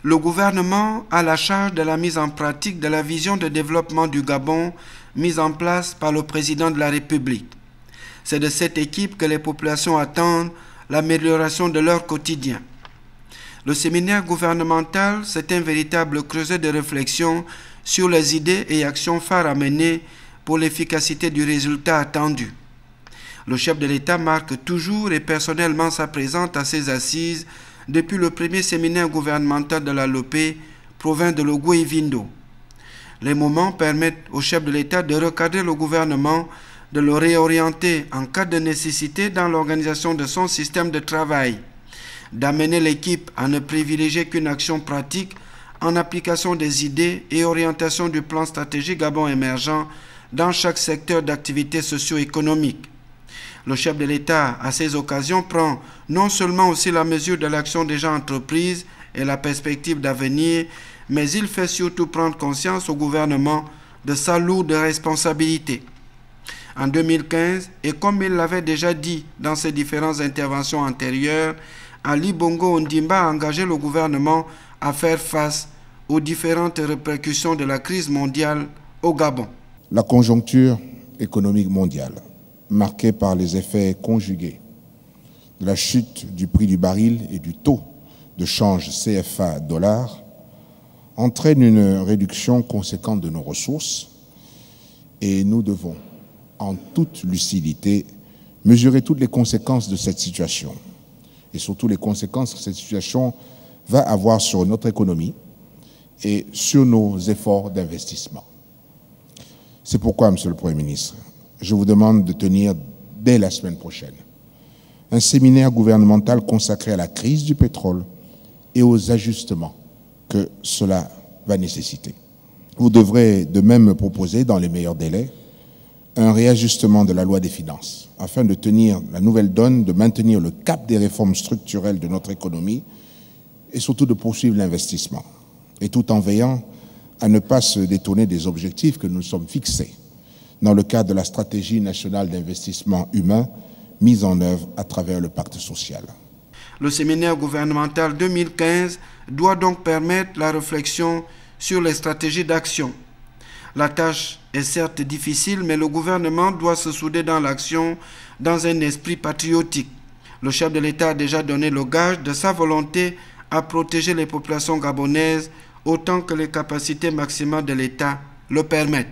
Le gouvernement a la charge de la mise en pratique de la vision de développement du Gabon mise en place par le président de la République. C'est de cette équipe que les populations attendent l'amélioration de leur quotidien. Le séminaire gouvernemental, c'est un véritable creuset de réflexion sur les idées et actions phares à mener pour l'efficacité du résultat attendu. Le chef de l'État marque toujours et personnellement sa présence à ces assises depuis le premier séminaire gouvernemental de la Lopé, province de Logou-Vindo. Les moments permettent au chef de l'État de recadrer le gouvernement, de le réorienter en cas de nécessité dans l'organisation de son système de travail, d'amener l'équipe à ne privilégier qu'une action pratique en application des idées et orientation du plan stratégique Gabon émergent dans chaque secteur d'activité socio-économique. Le chef de l'État, à ces occasions, prend non seulement aussi la mesure de l'action déjà entreprise et la perspective d'avenir, mais il fait surtout prendre conscience au gouvernement de sa lourde responsabilité. En 2015, et comme il l'avait déjà dit dans ses différentes interventions antérieures, Ali Bongo Ondimba a engagé le gouvernement à faire face aux différentes répercussions de la crise mondiale au Gabon. La conjoncture économique mondiale, marquée par les effets conjugués de la chute du prix du baril et du taux de change CFA-dollar, entraîne une réduction conséquente de nos ressources et nous devons, en toute lucidité, mesurer toutes les conséquences de cette situation et surtout les conséquences que cette situation va avoir sur notre économie et sur nos efforts d'investissement. C'est pourquoi, Monsieur le Premier ministre, je vous demande de tenir dès la semaine prochaine un séminaire gouvernemental consacré à la crise du pétrole et aux ajustements que cela va nécessiter. Vous devrez de même me proposer, dans les meilleurs délais, un réajustement de la loi des finances afin de tenir la nouvelle donne, de maintenir le cap des réformes structurelles de notre économie et surtout de poursuivre l'investissement, et tout en veillant à ne pas se détourner des objectifs que nous sommes fixés dans le cadre de la stratégie nationale d'investissement humain mise en œuvre à travers le pacte social. Le séminaire gouvernemental 2015 doit donc permettre la réflexion sur les stratégies d'action. La tâche est certes difficile, mais le gouvernement doit se souder dans l'action dans un esprit patriotique. Le chef de l'État a déjà donné le gage de sa volonté à protéger les populations gabonaises autant que les capacités maximales de l'État le permettent.